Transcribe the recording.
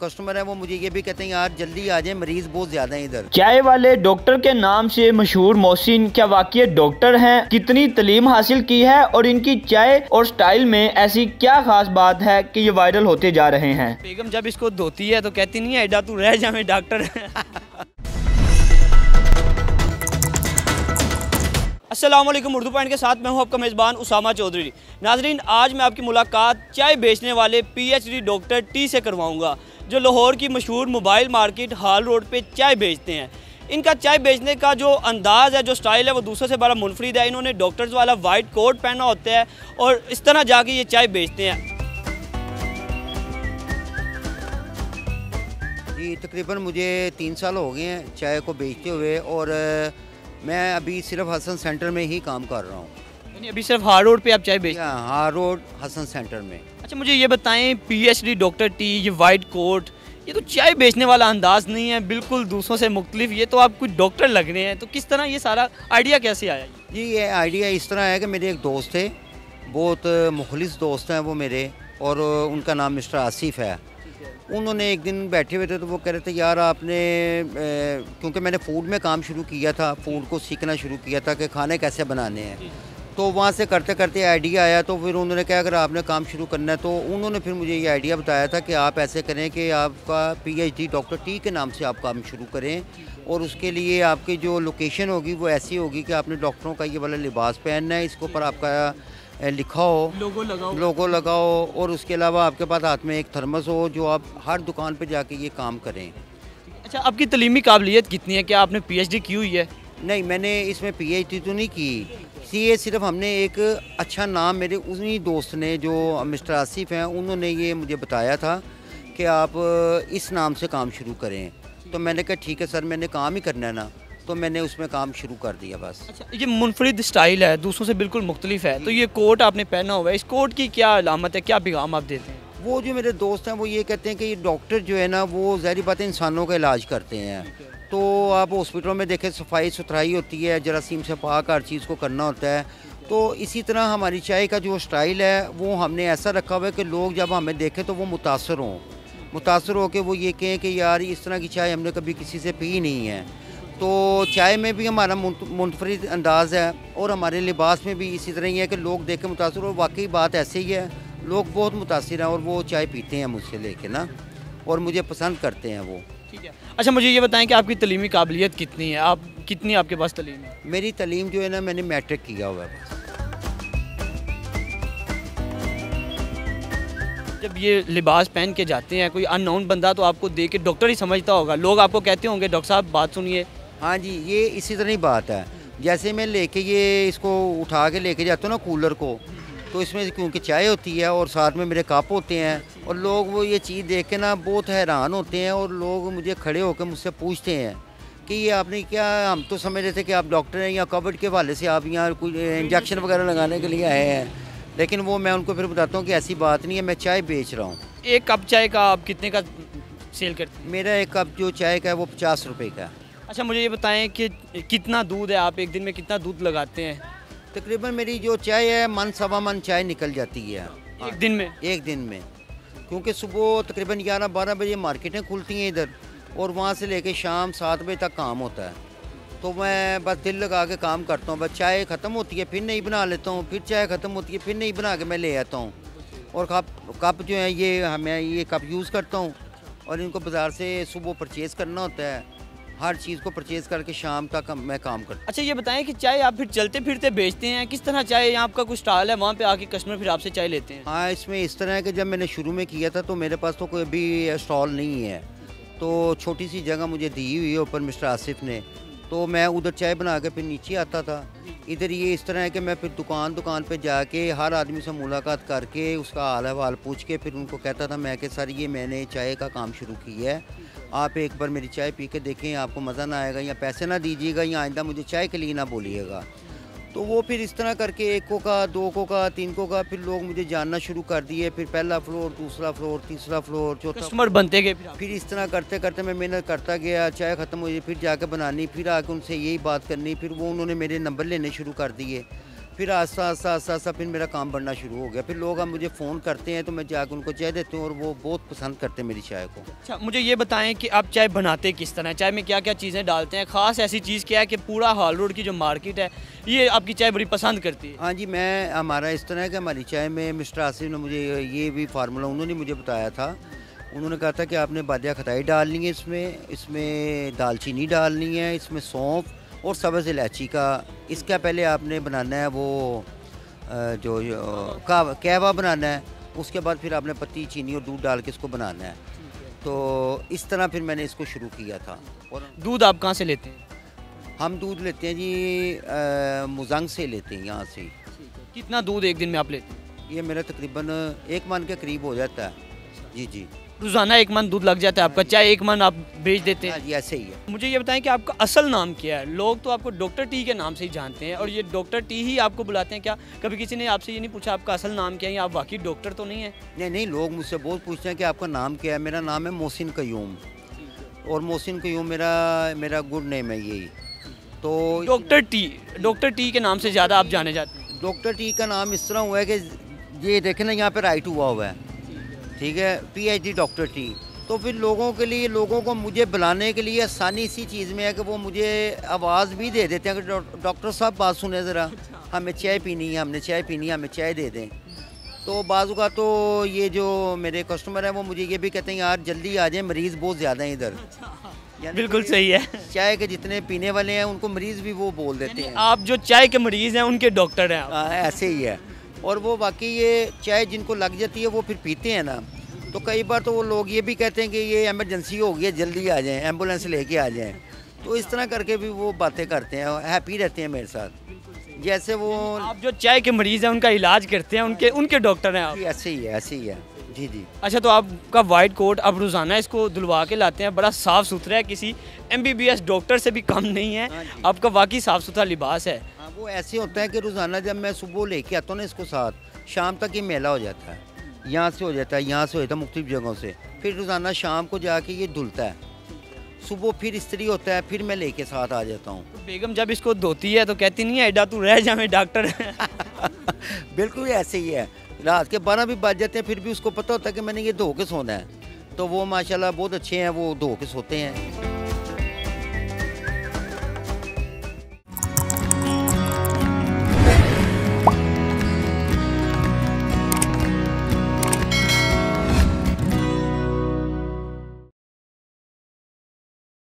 Customer है वो मुझे ये भी कहते हैं यार जल्दी आ जाए, मरीज बहुत ज्यादा है इधर। चाय वाले डॉक्टर के नाम से मशहूर मोहसिन क्या वाकई डॉक्टर हैं? कितनी तालीम हासिल की है और इनकी चाय और स्टाइल में ऐसी क्या खास बात है कि ये वायरल होते जा रहे हैं? बेगम जब इसको धोती है तो कहती नहीं है एडा तू रह जा मैं डॉक्टर। अस्सलाम वालेकुम, उर्दू पॉइंट के साथ मैं हूं आपका मेज़बान उसामा चौधरी। नाजरीन, आज मैं आपकी मुलाकात चाय बेचने वाले पीएचडी डॉक्टर टी से करवाऊंगा, जो लाहौर की मशहूर मोबाइल मार्केट हाल रोड पे चाय बेचते हैं। इनका चाय बेचने का जो अंदाज़ है, जो स्टाइल है, वो दूसरों से बड़ा मुनफरिद है। इन्होंने डॉक्टर्स वाला वाइट कोट पहना होता है और इस तरह जाके ये चाय बेचते हैं। जी तकरीबन मुझे 3 साल हो गए हैं चाय को बेचते हुए, और मैं अभी सिर्फ हसन सेंटर में ही काम कर रहा हूँ। यानी अभी सिर्फ हाल रोड पे आप चाय बेचते हैं? हाल रोड हसन सेंटर में। अच्छा, मुझे ये बताएं, पीएचडी डॉक्टर टी, ये वाइट कोट, ये तो चाय बेचने वाला अंदाज नहीं है, बिल्कुल दूसरों से मुख्तलिफ। ये तो आप कुछ डॉक्टर लग रहे हैं, तो किस तरह ये सारा आइडिया कैसे आया? जी ये आइडिया इस तरह है कि मेरे एक दोस्त थे, बहुत मुखलिस दोस्त हैं वो मेरे, और उनका नाम मिस्टर आसिफ है। उन्होंने एक दिन बैठे हुए थे तो वो कह रहे थे यार आपने क्योंकि मैंने फ़ूड में काम शुरू किया था, फ़ूड को सीखना शुरू किया था कि खाने कैसे बनाने हैं, तो वहाँ से करते करते आइडिया आया। तो फिर उन्होंने कहा अगर आपने काम शुरू करना है, तो उन्होंने फिर मुझे ये आइडिया बताया था कि आप ऐसे करें कि आपका पीएचडी डॉक्टर टी के नाम से आप काम शुरू करें, और उसके लिए आपकी जो लोकेशन होगी वो ऐसी होगी कि आपने डॉक्टरों का ये वाला लिबास पहनना है, इसके ऊपर आपका लिखा हो, लोगो लगाओ, और उसके अलावा आपके पास हाथ में एक थर्मस हो, जो आप हर दुकान पे जाके ये काम करें। अच्छा, आपकी तलीमी काबिलियत कितनी है? क्या आपने पीएचडी की हुई है? नहीं, मैंने इसमें पीएचडी तो नहीं की, ये सिर्फ हमने एक अच्छा नाम, मेरे उन्हीं दोस्त ने जो मिस्टर आसिफ हैं उन्होंने ये मुझे बताया था कि आप इस नाम से काम शुरू करें। तो मैंने कहा ठीक है सर, मैंने काम ही करना है ना, तो मैंने उसमें काम शुरू कर दिया बस। अच्छा, ये मुनफरिद स्टाइल है, दूसरों से बिल्कुल मुख्तलिफ है, तो ये कोट आपने पहना हुआ है, इस कोट की क्या अलामत है, क्या पैगाम आप देते हैं? वो जो मेरे दोस्त हैं वो ये कहते हैं कि ये डॉक्टर जो है ना वो ज़ाहिर बात है इंसानों का इलाज करते हैं। तो आप हॉस्पिटलों में देखें सफाई सुथराई होती है, जरासीम से पाक हर चीज़ को करना होता है। तो इसी तरह हमारी चाय का जो स्टाइल है वो हमने ऐसा रखा हुआ है कि लोग जब हमें देखें तो वो मुतासर हो के वो ये कहें कि यार इस तरह की चाय हमने कभी किसी से पी नहीं है। तो चाय में भी हमारा मुनफरिद अंदाज़ है, और हमारे लिबास में भी इसी तरह ही है कि लोग देख के मुतासर, और वाकई बात ऐसे ही है, लोग बहुत मुतासर हैं और वो चाय पीते हैं मुझसे लेके ना, और मुझे पसंद करते हैं वो। ठीक है। अच्छा, मुझे ये बताएं कि आपकी तलीमी काबिलियत कितनी है? आप कितनी आपके पास तलीम है? मेरी तलीम जो है ना, मैंने मैट्रिक किया हुआ है। जब ये लिबास पहन के जाते हैं, कोई अननोन बंदा तो आपको देख के डॉक्टर ही समझता होगा, लोग आपको कहते होंगे डॉक्टर साहब बात सुनिए। हाँ जी, ये इसी तरह ही बात है। जैसे मैं लेके ये इसको उठा के लेके जाता हूँ ना कूलर को, तो इसमें क्योंकि चाय होती है और साथ में मेरे कप होते हैं, और लोग वो ये चीज़ देख के ना बहुत हैरान होते हैं, और लोग मुझे खड़े होकर मुझसे पूछते हैं कि ये आपने क्या, हम तो समझ रहे थे कि आप डॉक्टर हैं या कोविड के हवाले से आप यहाँ कुछ इंजेक्शन वगैरह लगाने के लिए आए हैं। लेकिन वो मैं उनको फिर बताता हूँ कि ऐसी बात नहीं है, मैं चाय बेच रहा हूँ। एक कप चाय का आप कितने का सेल करते हैं? मेरा एक कप जो चाय का है वो 50 रुपये का। अच्छा, मुझे ये बताएं कि कितना दूध है, आप एक दिन में कितना दूध लगाते हैं? तकरीबन मेरी जो चाय है मन सवा मन चाय निकल जाती है एक दिन में? एक दिन में, क्योंकि सुबह तकरीबन 11-12 बजे मार्केटें खुलती हैं इधर, और वहाँ से लेके शाम 7 बजे तक काम होता है। तो मैं बस दिल लगा के काम करता हूँ, बस चाय ख़त्म होती है फिर नहीं बना लेता हूँ, फिर चाय ख़त्म होती है फिर नहीं बना के मैं ले आता हूँ। और कप जो है ये मैं ये कप यूज़ करता हूँ, और इनको बाज़ार से सुबह परचेज़ करना होता है, हर चीज़ को परचेज़ करके शाम तक मैं काम करता हूँ। अच्छा, ये बताएं कि चाय आप फिर चलते फिरते बेचते हैं, किस तरह चाय, यहाँ आपका कुछ स्टॉल है, वहाँ पे आके कस्टमर फिर आपसे चाय लेते हैं? हाँ, इसमें इस तरह है कि जब मैंने शुरू में किया था तो मेरे पास तो कोई भी स्टॉल नहीं है, तो छोटी सी जगह मुझे दी हुई है ऊपर मिस्टर आसिफ ने, तो मैं उधर चाय बना के फिर नीचे आता था। इधर ये इस तरह है कि मैं फिर दुकान पे जाके हर आदमी से मुलाकात करके उसका हाल अहवाल पूछ के फिर उनको कहता था मैं कि सर ये मैंने चाय का काम शुरू किया है, आप एक बार मेरी चाय पी के देखें, आपको मज़ा ना आएगा, या पैसे ना दीजिएगा, या आइंदा मुझे चाय के लिए ना बोलिएगा। तो वो फिर इस तरह करके 1 को का 2 को का 3 को का फिर लोग मुझे जानना शुरू कर दिए, फिर पहला फ्लोर, दूसरा फ्लोर, तीसरा फ्लोर, चौथा, कस्टमर बनते गए। फिर इस तरह करते करते मैं मेहनत करता गया, चाय ख़त्म हो गई, फिर जाकर बनानी, फिर आके उनसे यही बात करनी, फिर वो उन्होंने मेरे नंबर लेने शुरू कर दिए। फिर आस्ता आस्ता आस्ता आस्ता फिर मेरा काम बढ़ना शुरू हो गया। फिर लोग अब मुझे फ़ोन करते हैं तो मैं जाकर उनको चाय देती हूँ और वो बहुत पसंद करते हैं मेरी चाय को। अच्छा, मुझे ये बताएं कि आप चाय बनाते किस तरह, चाय में क्या क्या चीज़ें डालते हैं, ख़ास ऐसी चीज़ क्या है कि पूरा हाल रोड की जो मार्केट है ये आपकी चाय बड़ी पसंद करती है? हाँ जी, मैं हमारा इस तरह है कि हमारी चाय में मिस्टर आसिफ ने मुझे ये भी फार्मूला उन्होंने मुझे बताया था। उन्होंने कहा था कि आपने बादिया खटाई डालनी है, इसमें दालचीनी डालनी है, इसमें सौंफ और सब्ज़ इलायची का, इसका पहले आपने बनाना है वो जो कहवा बनाना है, उसके बाद फिर आपने पत्ती चीनी और दूध डाल के इसको बनाना है। तो इस तरह फिर मैंने इसको शुरू किया था। और दूध आप कहाँ से लेते हैं? हम दूध लेते हैं जी मुजंग से लेते हैं यहाँ से। कितना दूध एक दिन में आप लेते हैं? ये मेरा तकरीबन 1 मन के करीब हो जाता है। जी जी, रोज़ाना 1 मन दूध लग जाता है आपका, चाय 1 मन आप बेच देते हाँ हैं? जी, ऐसे ही है। मुझे ये बताएं कि आपका असल नाम क्या है? लोग तो आपको डॉक्टर टी के नाम से ही जानते हैं और ये डॉक्टर टी ही आपको बुलाते हैं क्या? कभी किसी ने आपसे ये नहीं पूछा आपका असल नाम क्या है, या आप वाकई डॉक्टर तो नहीं है? नहीं नहीं, लोग मुझसे बहुत पूछते हैं कि आपका नाम क्या है। मेरा नाम है मोहसिन कयूम, और मोहसिन कयूम मेरा गुड नेम है यही। तो डॉक्टर टी के नाम से ज़्यादा आप जाने जाते हैं? डॉक्टर टी का नाम इस तरह हुआ है कि ये देखें ना, यहाँ पे राइट हुआ है, ठीक है, PhD डॉक्टर टी। तो फिर लोगों के लिए, लोगों को मुझे बुलाने के लिए आसानी इसी चीज़ में है कि वो मुझे आवाज़ भी दे देते हैं कि डॉक्टर साहब बात सुने ज़रा, हमें चाय पीनी है, हमने चाय पीनी है, हमें चाय दे दें। तो बाज़ का तो ये जो मेरे कस्टमर हैं वो मुझे ये भी कहते हैं यार जल्दी आ जाएं, मरीज़ बहुत ज़्यादा हैं इधर। बिल्कुल सही है। चाय के जितने पीने वाले हैं उनको मरीज़ भी वो बोल देते हैं। आप जो चाय के मरीज़ हैं उनके डॉक्टर हैं आप? हाँ, ऐसे ही है। और वो बाकी ये चाय जिनको लग जाती है वो फिर पीते हैं ना, तो कई बार तो वो लोग ये भी कहते हैं कि ये इमरजेंसी हो गई है, जल्दी आ जाएं, एम्बुलेंस लेके आ जाएं। तो इस तरह करके भी वो बातें करते हैं, हैप्पी रहते हैं मेरे साथ। जैसे वो आप जो चाय के मरीज़ हैं उनका इलाज करते हैं, उनके डॉक्टर हैं आप? ऐसे ही है, ऐसे ही है। जी जी। अच्छा, तो आपका वाइट कोट आप रोज़ाना इसको धुलवा के लाते हैं, बड़ा साफ़ सुथरा है, किसी MBBS डॉक्टर से भी कम नहीं है। हाँ जी। आपका वाकई साफ़ सुथरा लिबास है। हाँ, वो ऐसे होता है कि रोज़ाना जब मैं सुबह लेके आता हूँ ना इसको साथ, शाम तक ये मेला हो जाता है, यहाँ से हो जाता है, यहाँ से हो जाता है, मुख्तलिफ जगहों से। फिर रोज़ाना शाम को जाके ये धुलता है, सुबह फिर इस्त्री होता है, फिर मैं लेके साथ आ जाता हूँ। तो बेगम जब इसको धोती है तो कहती नहीं है एडा तू रह जा, मैं डॉक्टर बिल्कुल ऐसे ही है। रात के 12 भी बज जाते हैं, फिर भी उसको पता होता है कि मैंने ये धो के सोना है। तो वो माशाल्लाह बहुत अच्छे हैं, वो धो के सोते हैं।